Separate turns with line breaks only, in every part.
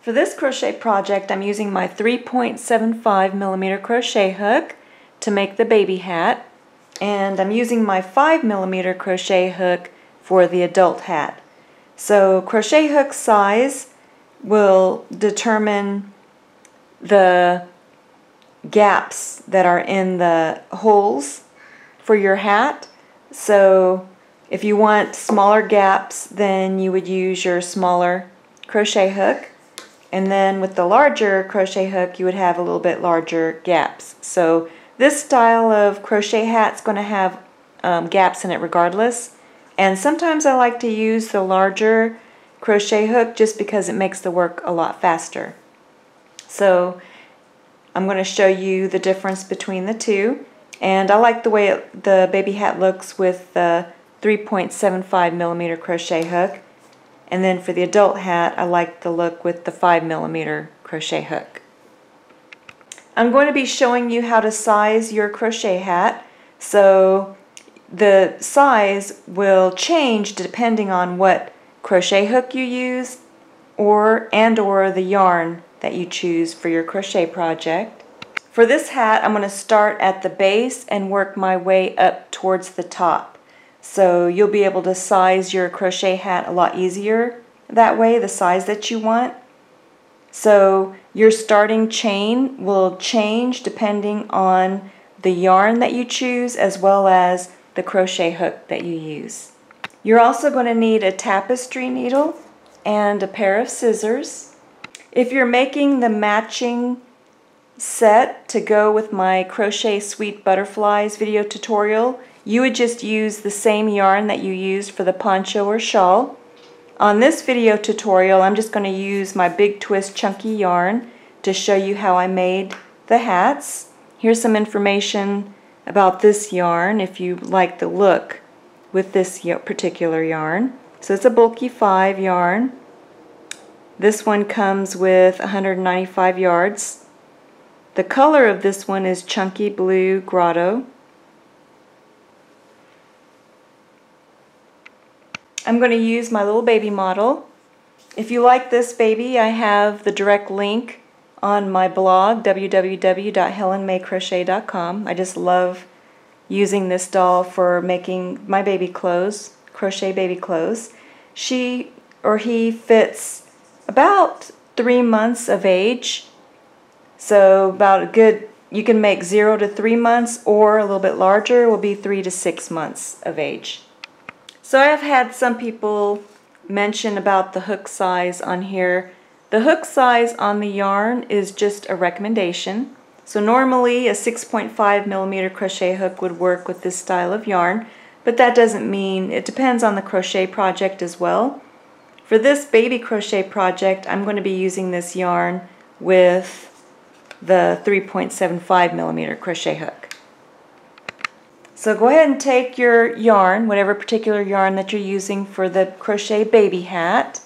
For this crochet project, I'm using my 3.75mm crochet hook to make the baby hat, and I'm using my 5mm crochet hook for the adult hat. So crochet hook size will determine the gaps that are in the holes for your hat. So if you want smaller gaps, then you would use your smaller crochet hook. And then with the larger crochet hook, you would have a little bit larger gaps. So this style of crochet hat is going to have gaps in it regardless. And sometimes I like to use the larger crochet hook just because it makes the work a lot faster. So I'm going to show you the difference between the two. And I like the way the baby hat looks with the 3.75mm crochet hook. And then for the adult hat, I like the look with the 5mm crochet hook. I'm going to be showing you how to size your crochet hat. So the size will change depending on what crochet hook you use or the yarn that you choose for your crochet project. For this hat, I'm going to start at the base and work my way up towards the top. So you'll be able to size your crochet hat a lot easier that way, the size that you want. So your starting chain will change depending on the yarn that you choose as well as the crochet hook that you use. You're also going to need a tapestry needle and a pair of scissors. If you're making the matching set to go with my Crochet Sweet Butterflies video tutorial, you would just use the same yarn that you used for the poncho or shawl. On this video tutorial, I'm just going to use my Big Twist chunky yarn to show you how I made the hats. Here's some information about this yarn if you like the look with this particular yarn. So it's a bulky 5 yarn. This one comes with 195 yards. The color of this one is Chunky Blue Grotto. I'm going to use my little baby model. If you like this baby, I have the direct link on my blog, www.HelenMayCrochet.com. I just love using this doll for making my baby clothes, crochet baby clothes. She or he fits about 3 months of age. So about a good, you can make 0 to 3 months, or a little bit larger will be 3 to 6 months of age. So I've had some people mention about the hook size on here. The hook size on the yarn is just a recommendation. So normally a 6.5mm crochet hook would work with this style of yarn, but that doesn't mean, it depends on the crochet project as well. For this baby crochet project, I'm going to be using this yarn with the 3.75mm crochet hook. So go ahead and take your yarn, whatever particular yarn that you're using for the crochet baby hat,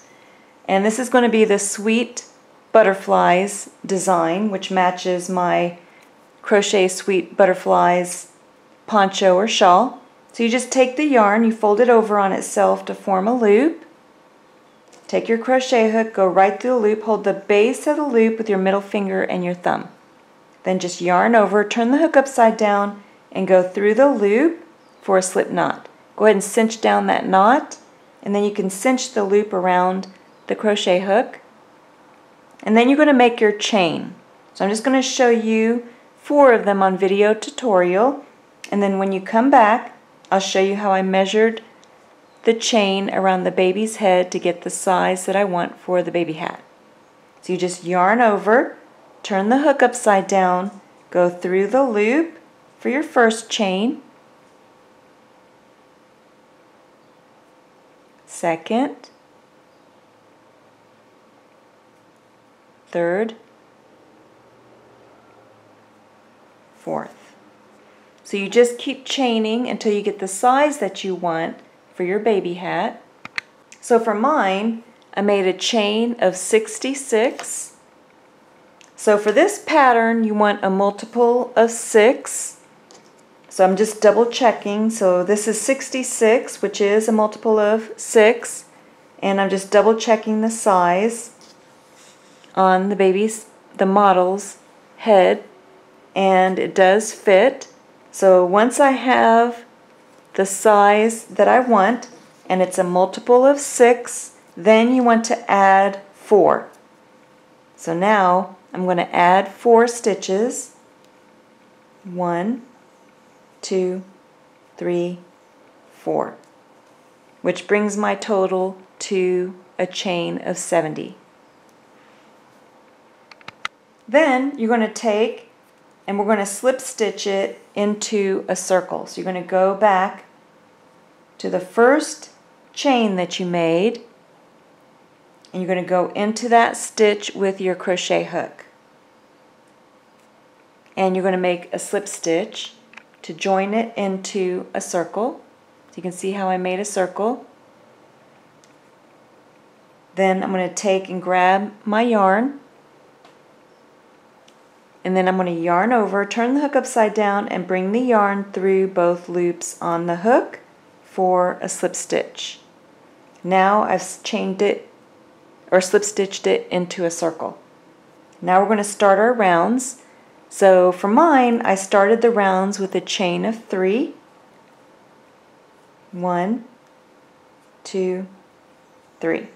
and this is going to be the Sweet Butterflies design, which matches my Crochet Sweet Butterflies poncho or shawl. So you just take the yarn, you fold it over on itself to form a loop. Take your crochet hook, go right through the loop, hold the base of the loop with your middle finger and your thumb. Then just yarn over, turn the hook upside down, and go through the loop for a slip knot. Go ahead and cinch down that knot, and then you can cinch the loop around the crochet hook. And then you're going to make your chain. So I'm just going to show you 4 of them on video tutorial, and then when you come back, I'll show you how I measured the chain around the baby's head to get the size that I want for the baby hat. So you just yarn over, turn the hook upside down, go through the loop for your first chain, second, third, fourth. So you just keep chaining until you get the size that you want for your baby hat. So for mine, I made a chain of 66. So for this pattern, you want a multiple of 6. So I'm just double checking. So this is 66, which is a multiple of 6. And I'm just double checking the size on the model's head, and it does fit. So once I have the size that I want, and it's a multiple of 6, then you want to add 4. So now I'm going to add 4 stitches. 1, 2, 3, 4, which brings my total to a chain of 70. Then you're going to take and we're going to slip stitch it into a circle. So you're going to go back to the first chain that you made, and you're going to go into that stitch with your crochet hook. And you're going to make a slip stitch to join it into a circle. So you can see how I made a circle. Then I'm going to take and grab my yarn, and then I'm going to yarn over, turn the hook upside down, and bring the yarn through both loops on the hook for a slip stitch. Now I've chained it or slip stitched it into a circle. Now we're going to start our rounds. So for mine, I started the rounds with a chain of 3. 1, 2, 3.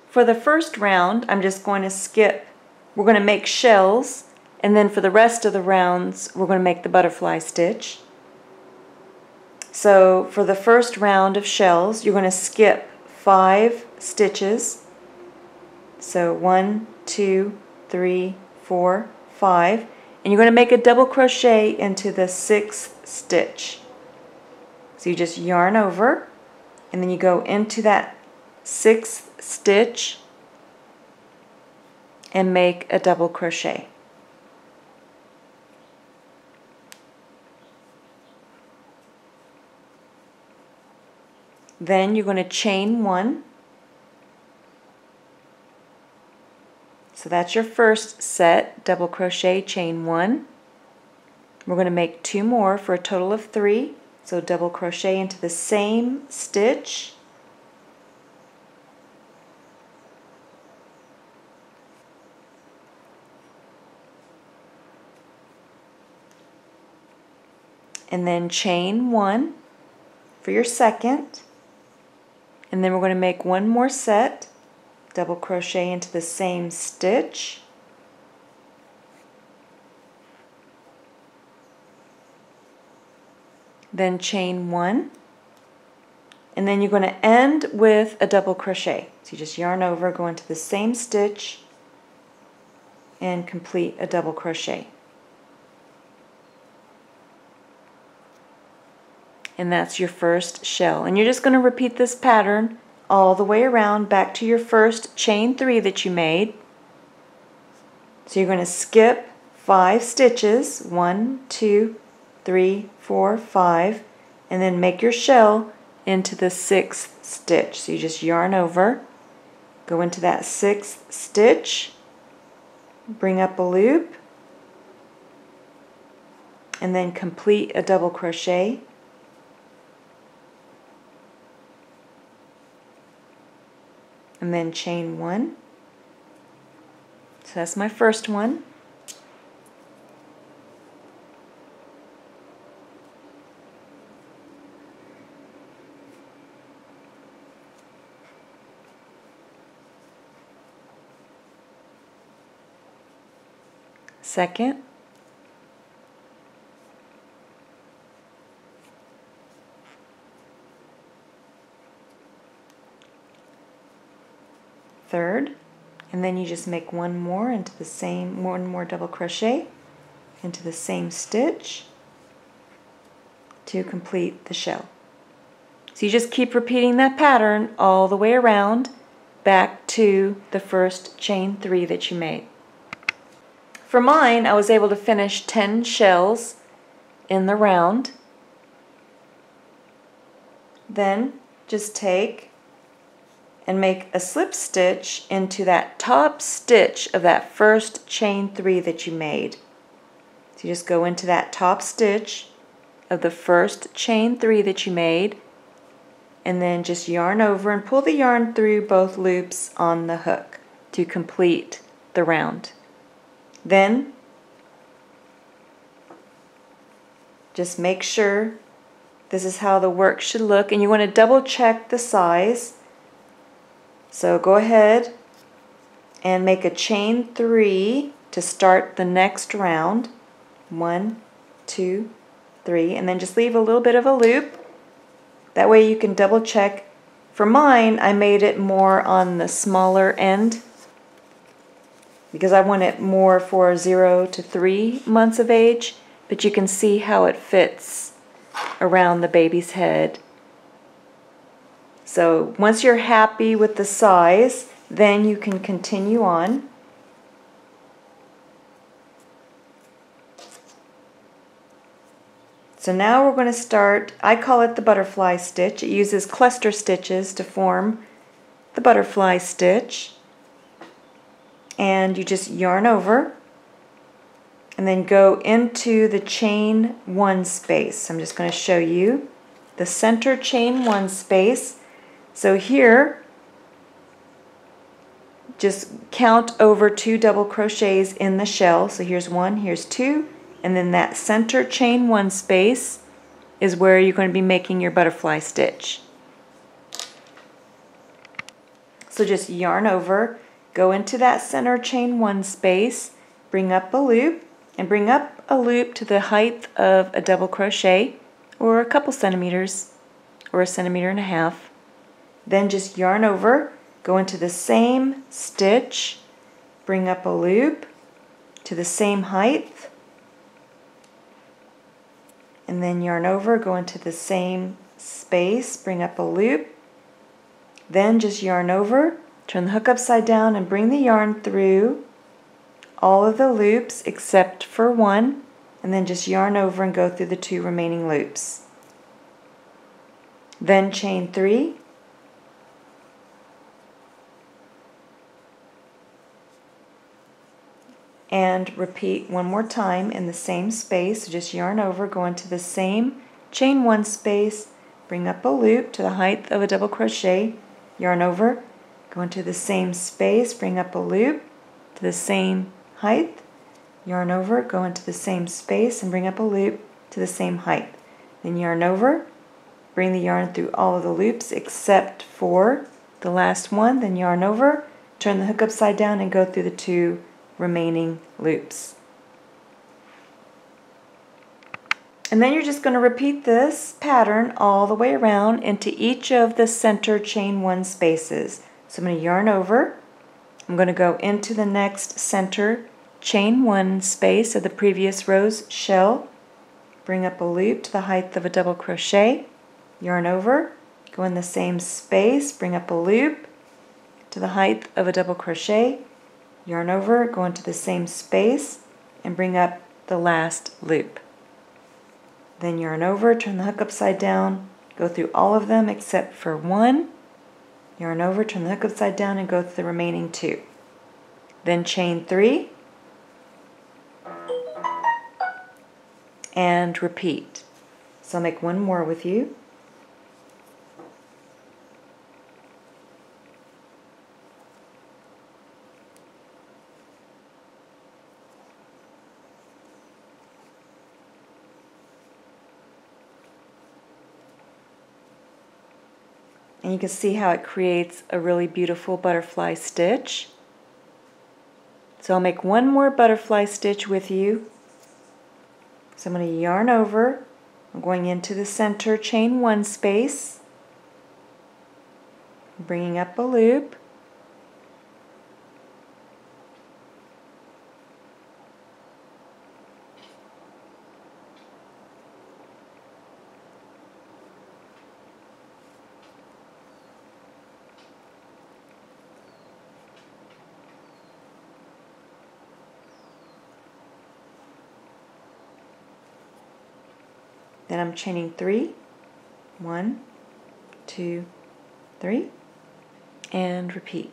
For the first round, I'm just going to skip. We're going to make shells, and then for the rest of the rounds, we're going to make the butterfly stitch. So for the first round of shells, you're going to skip 5 stitches. So 1, 2, 3, 4, 5, and you're going to make a double crochet into the 6th stitch. So you just yarn over, and then you go into that 6th stitch and make a double crochet. Then you're going to chain 1. So that's your first set, double crochet, chain 1. We're going to make 2 more for a total of 3. So double crochet into the same stitch. And then chain 1 for your second. And then we're going to make 1 more set, double crochet into the same stitch. Then chain 1. And then you're going to end with a double crochet. So you just yarn over, go into the same stitch, and complete a double crochet. And that's your first shell. And you're just going to repeat this pattern all the way around back to your first chain 3 that you made. So you're going to skip 5 stitches, 1, 2, 3, 4, 5, and then make your shell into the 6th stitch. So you just yarn over, go into that 6th stitch, bring up a loop, and then complete a double crochet. And then chain 1. So that's my first one. Second. Third, and then you just make 1 more into the same, 1 more double crochet into the same stitch to complete the shell. So you just keep repeating that pattern all the way around back to the first chain 3 that you made. For mine, I was able to finish 10 shells in the round. Then just take and make a slip stitch into that top stitch of that first chain 3 that you made. So you just go into that top stitch of the first chain 3 that you made and then just yarn over and pull the yarn through both loops on the hook to complete the round. Then just make sure this is how the work should look, and you want to double check the size. So go ahead and make a chain 3 to start the next round. 1, 2, 3, and then just leave a little bit of a loop. That way you can double check. For mine, I made it more on the smaller end because I want it more for 0 to 3 months of age, but you can see how it fits around the baby's head. So once you're happy with the size, then you can continue on. So now we're going to start, I call it the butterfly stitch. It uses cluster stitches to form the butterfly stitch. And you just yarn over and then go into the chain 1 space. I'm just going to show you the center chain 1 space. So here, just count over 2 double crochets in the shell. So here's 1, here's 2, and then that center chain 1 space is where you're going to be making your butterfly stitch. So just yarn over, go into that center chain 1 space, bring up a loop, and bring up a loop to the height of a double crochet, or a couple centimeters, or 1.5 centimeters. Then just yarn over, go into the same stitch, bring up a loop to the same height, and then yarn over, go into the same space, bring up a loop, then just yarn over, turn the hook upside down and bring the yarn through all of the loops except for 1, and then just yarn over and go through the 2 remaining loops. Then chain 3, and repeat one more time in the same space. So just yarn over, go into the same chain 1 space, bring up a loop to the height of a double crochet, yarn over, go into the same space, bring up a loop to the same height, yarn over, go into the same space and bring up a loop to the same height. Then yarn over, bring the yarn through all of the loops except for the last one, then yarn over, turn the hook upside down and go through the 2 remaining loops. And then you're just going to repeat this pattern all the way around into each of the center chain 1 spaces. So I'm going to yarn over, I'm going to go into the next center chain 1 space of the previous row's shell, bring up a loop to the height of a double crochet, yarn over, go in the same space, bring up a loop to the height of a double crochet, yarn over, go into the same space and bring up the last loop. Then yarn over, turn the hook upside down, go through all of them except for 1, yarn over, turn the hook upside down and go through the remaining 2. Then chain 3 and repeat. So I'll make one more with you. And you can see how it creates a really beautiful butterfly stitch. So I'll make one more butterfly stitch with you. So I'm going to yarn over, I'm going into the center chain 1 space, bringing up a loop, then I'm chaining 3, 1, 2, 3, and repeat.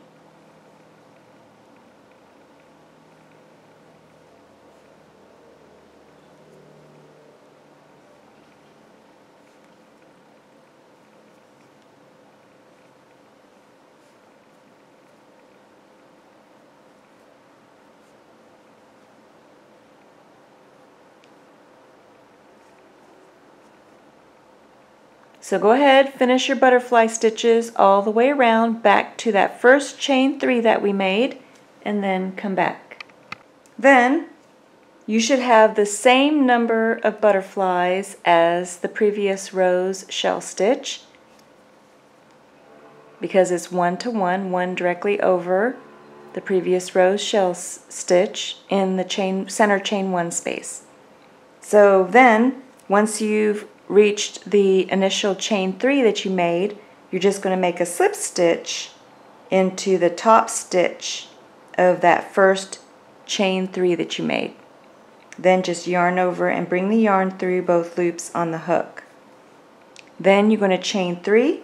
So go ahead, finish your butterfly stitches all the way around back to that first chain 3 that we made, and then come back. Then you should have the same number of butterflies as the previous row's shell stitch, because it's 1 to 1, one directly over the previous row's shell stitch in the center chain 1 space. So then, once you've reached the initial chain 3 that you made, you're just going to make a slip stitch into the top stitch of that first chain 3 that you made. Then just yarn over and bring the yarn through both loops on the hook. Then you're going to chain 3,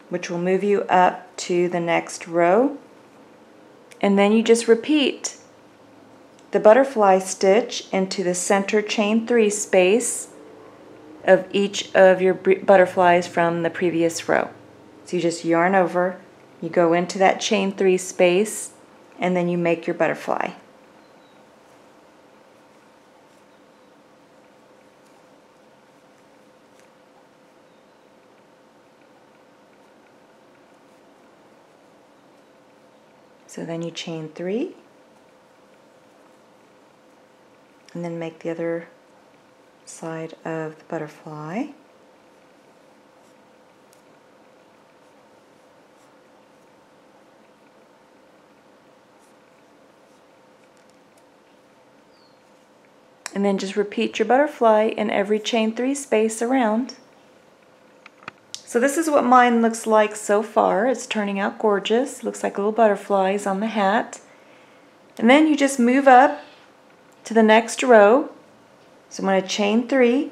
which will move you up to the next row. And then you just repeat the butterfly stitch into the center chain 3 space of each of your butterflies from the previous row. So you just yarn over, you go into that chain 3 space, and then you make your butterfly. So then you chain 3, and then make the other side of the butterfly. And then just repeat your butterfly in every chain 3 space around. So this is what mine looks like so far. It's turning out gorgeous. Looks like little butterflies on the hat. And then you just move up to the next row. So I'm going to chain 3,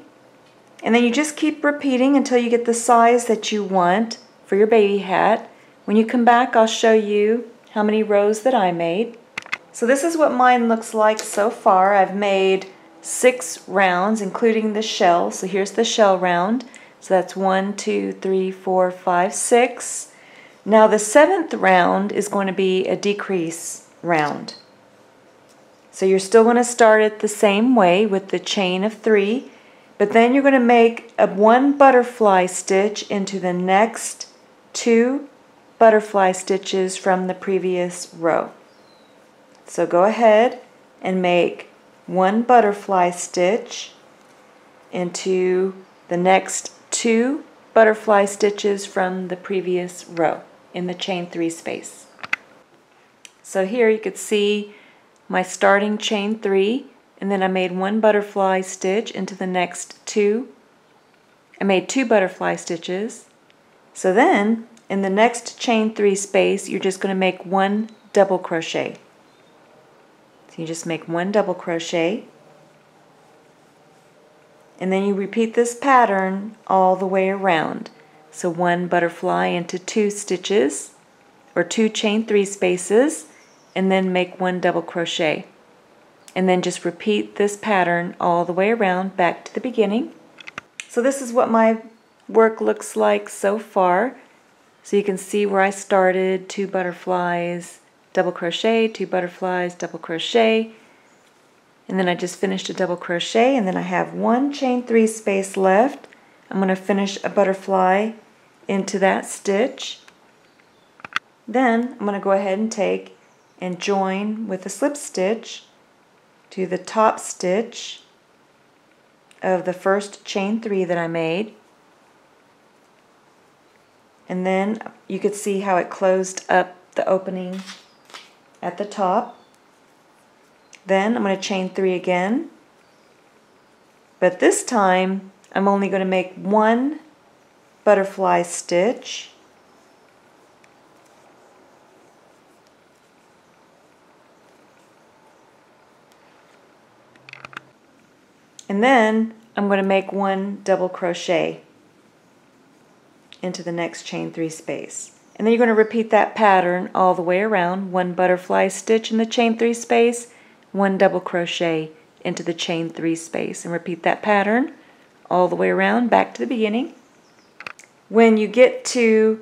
and then you just keep repeating until you get the size that you want for your baby hat. When you come back, I'll show you how many rows that I made. So this is what mine looks like so far. I've made 6 rounds, including the shell. So here's the shell round. So that's 1, 2, 3, 4, 5, 6. Now the 7th round is going to be a decrease round. So you're still going to start it the same way with the chain of 3, but then you're going to make a 1 butterfly stitch into the next 2 butterfly stitches from the previous row. So go ahead and make 1 butterfly stitch into the next 2 butterfly stitches from the previous row in the chain 3 space. So here you could see my starting chain 3, and then I made 1 butterfly stitch into the next 2. I made 2 butterfly stitches. So then in the next chain 3 space, you're just going to make 1 double crochet. So you just make 1 double crochet, and then you repeat this pattern all the way around. So 1 butterfly into 2 stitches, or 2 chain 3 spaces, and then make 1 double crochet. And then just repeat this pattern all the way around back to the beginning. So this is what my work looks like so far. So you can see where I started, 2 butterflies, double crochet, 2 butterflies, double crochet, and then I just finished a double crochet, and then I have 1 chain 3 space left. I'm going to finish a butterfly into that stitch. Then I'm going to go ahead and take and join with a slip stitch to the top stitch of the first chain 3 that I made. And then you could see how it closed up the opening at the top. Then I'm going to chain 3 again, but this time I'm only going to make 1 butterfly stitch and then I'm going to make 1 double crochet into the next chain 3 space. And then you're going to repeat that pattern all the way around. 1 butterfly stitch in the chain 3 space, 1 double crochet into the chain 3 space, and repeat that pattern all the way around back to the beginning. When you get to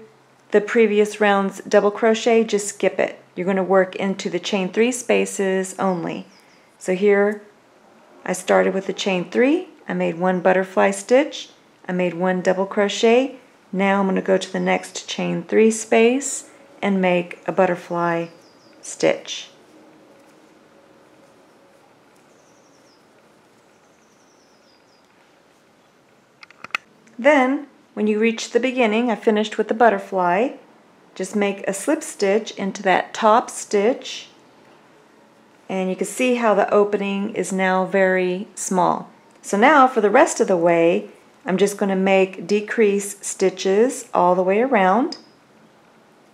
the previous round's double crochet, just skip it. You're going to work into the chain 3 spaces only. So here I started with the chain 3, I made 1 butterfly stitch, I made 1 double crochet. Now I'm going to go to the next chain 3 space and make a butterfly stitch. Then, when you reach the beginning, I finished with the butterfly, just make a slip stitch into that top stitch, and you can see how the opening is now very small. So now for the rest of the way, I'm just going to make decrease stitches all the way around.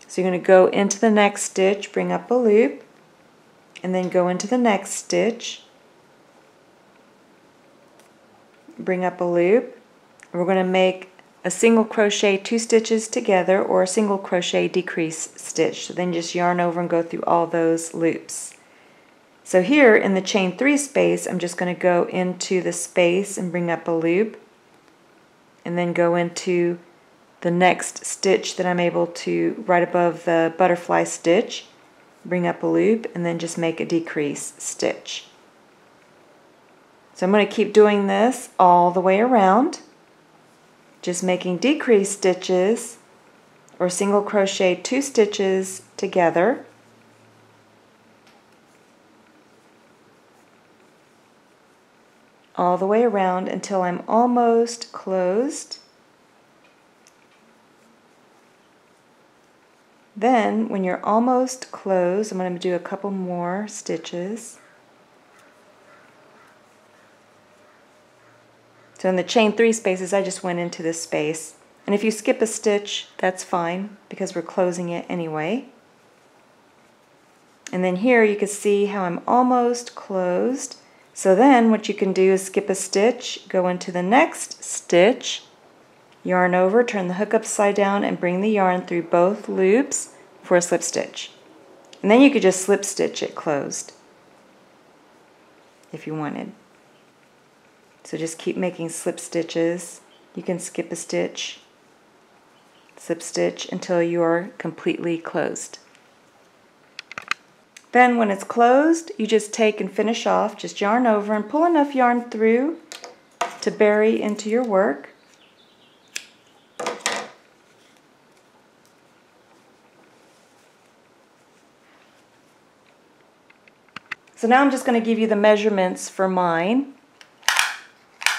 So you're going to go into the next stitch, bring up a loop, and then go into the next stitch, bring up a loop. We're going to make a single crochet 2 stitches together, or a single crochet decrease stitch. So then just yarn over and go through all those loops. So here in the chain 3 space, I'm just going to go into the space and bring up a loop, and then go into the next stitch that I'm able to, right above the butterfly stitch, bring up a loop, and then just make a decrease stitch. So I'm going to keep doing this all the way around, just making decrease stitches or single crochet 2 stitches together. All the way around until I'm almost closed. Then when you're almost closed, I'm going to do a couple more stitches. So in the chain 3 spaces, I just went into this space. And if you skip a stitch, that's fine, because we're closing it anyway. And then here you can see how I'm almost closed. So then what you can do is skip a stitch, go into the next stitch, yarn over, turn the hook upside down, and bring the yarn through both loops for a slip stitch. And then you could just slip stitch it closed if you wanted. So just keep making slip stitches. You can skip a stitch, slip stitch until you're completely closed. Then when it's closed, you just take and finish off, just yarn over and pull enough yarn through to bury into your work. So now I'm just going to give you the measurements for mine.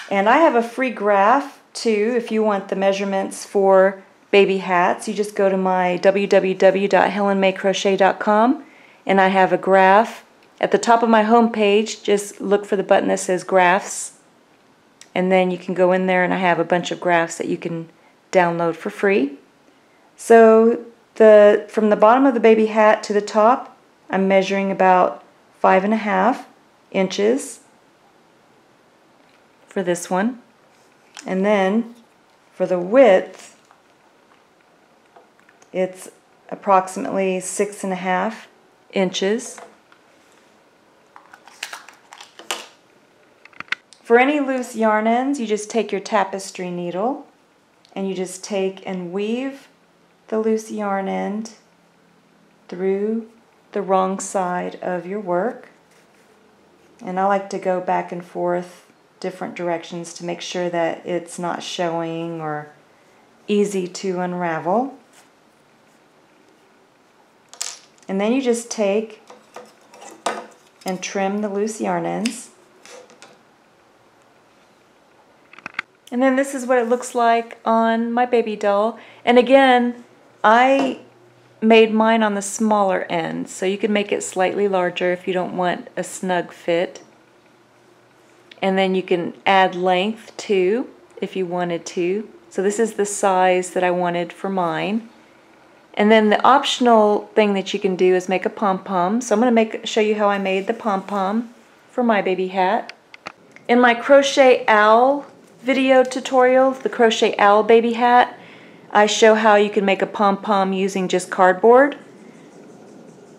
And I have a free graph too if you want the measurements for baby hats. You just go to my www.HelenMayCrochet.com, and I have a graph. At the top of my home page, just look for the button that says graphs, and then you can go in there and I have a bunch of graphs that you can download for free. So from the bottom of the baby hat to the top, I'm measuring about 5.5 inches for this one. And then for the width, it's approximately 6.5 inches. For any loose yarn ends, you just take your tapestry needle and you just take and weave the loose yarn end through the wrong side of your work. And I like to go back and forth different directions to make sure that it's not showing or easy to unravel. And then you just take and trim the loose yarn ends. And then this is what it looks like on my baby doll. And again, I made mine on the smaller end, so you can make it slightly larger if you don't want a snug fit. And then you can add length too if you wanted to. So this is the size that I wanted for mine. And then the optional thing that you can do is make a pom-pom. So I'm going to show you how I made the pom-pom for my baby hat. In my Crochet Owl video tutorial, the Crochet Owl baby hat, I show how you can make a pom-pom using just cardboard.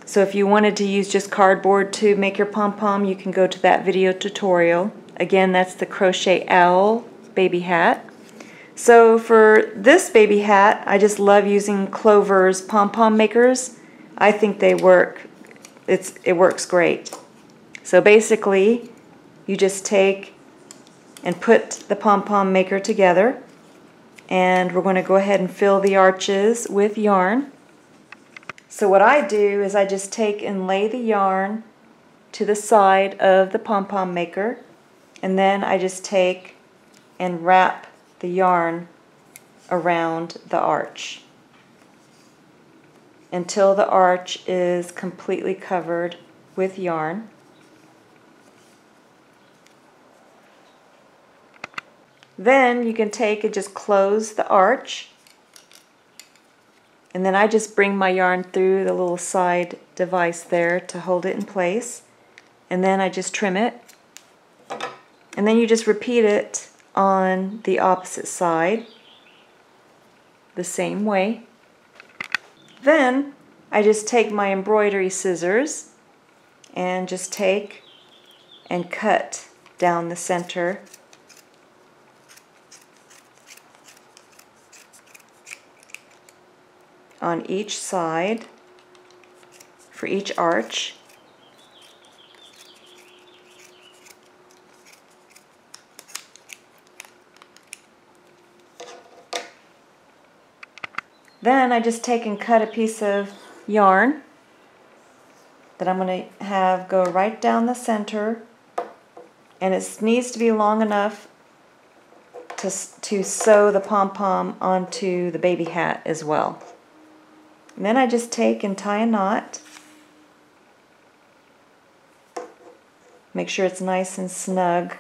So if you wanted to use just cardboard to make your pom-pom, you can go to that video tutorial. Again, that's the Crochet Owl baby hat. So for this baby hat, I just love using Clover's pom-pom makers. I think they work. It works great. So basically, you just take and put the pom-pom maker together. and we're going to go ahead and fill the arches with yarn. So what I do is I just take and lay the yarn to the side of the pom-pom maker, and then I just take and wrap the yarn around the arch until the arch is completely covered with yarn. Then you can take and just close the arch, and then I just bring my yarn through the little side device there to hold it in place, and then I just trim it, and then you just repeat it on the opposite side the same way. Then I just take my embroidery scissors and just take and cut down the center on each side for each arch. Then I just take and cut a piece of yarn that I'm going to have go right down the center, and it needs to be long enough to sew the pom-pom onto the baby hat as well. And then I just take and tie a knot. Make sure it's nice and snug.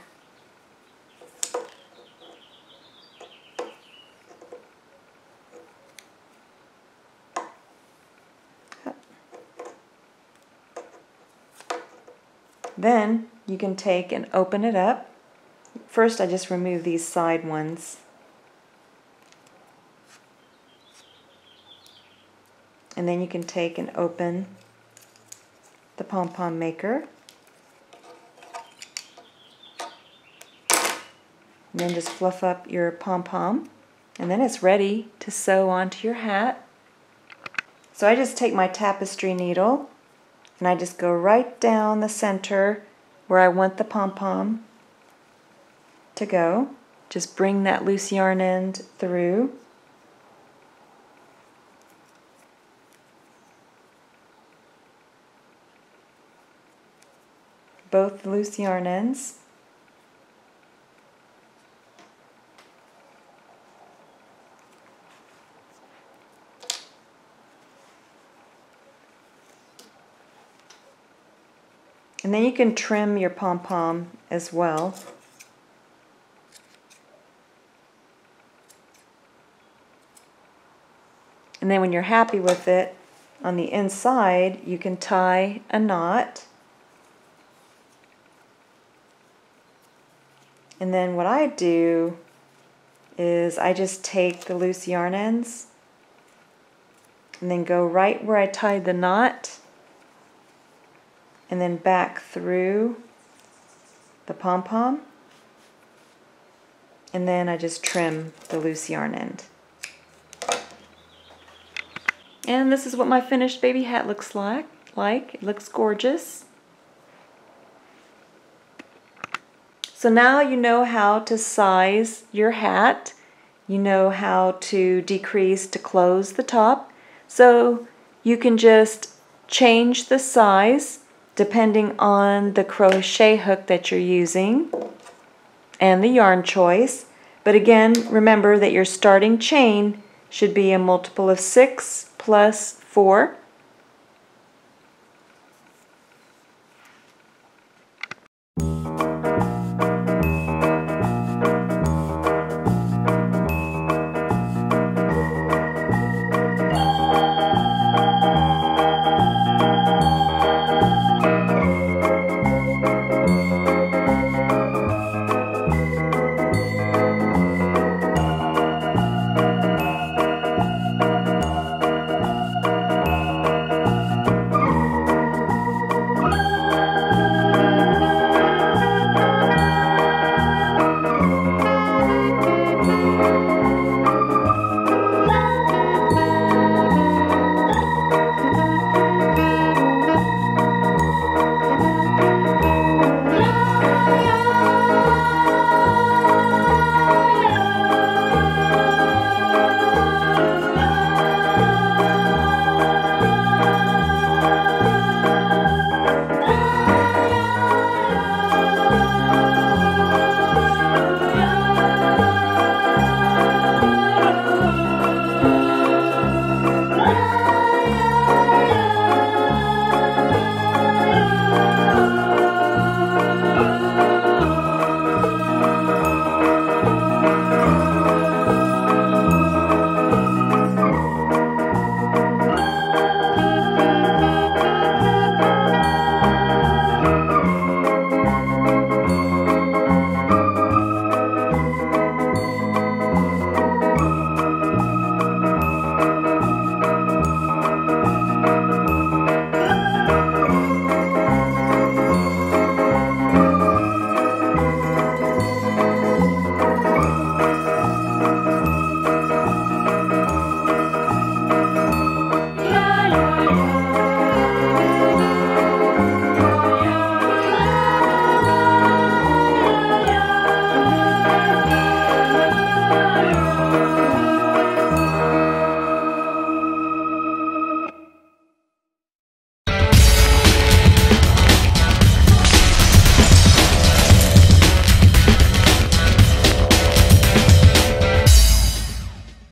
Then you can take and open it up. First I just remove these side ones. And then you can take and open the pom-pom maker. And then just fluff up your pom-pom. And then it's ready to sew onto your hat. So I just take my tapestry needle and I just go right down the center where I want the pom-pom to go. Just bring that loose yarn end through. Both loose yarn ends. And then you can trim your pom-pom as well. And then when you're happy with it, on the inside you can tie a knot. And then what I do is I just take the loose yarn ends and then go right where I tied the knot and then back through the pom-pom, and then I just trim the loose yarn end. And this is what my finished baby hat looks like. It looks gorgeous. So now you know how to size your hat. You know how to decrease to close the top. So you can just change the size depending on the crochet hook that you're using and the yarn choice. But again, remember that your starting chain should be a multiple of 6 plus 4.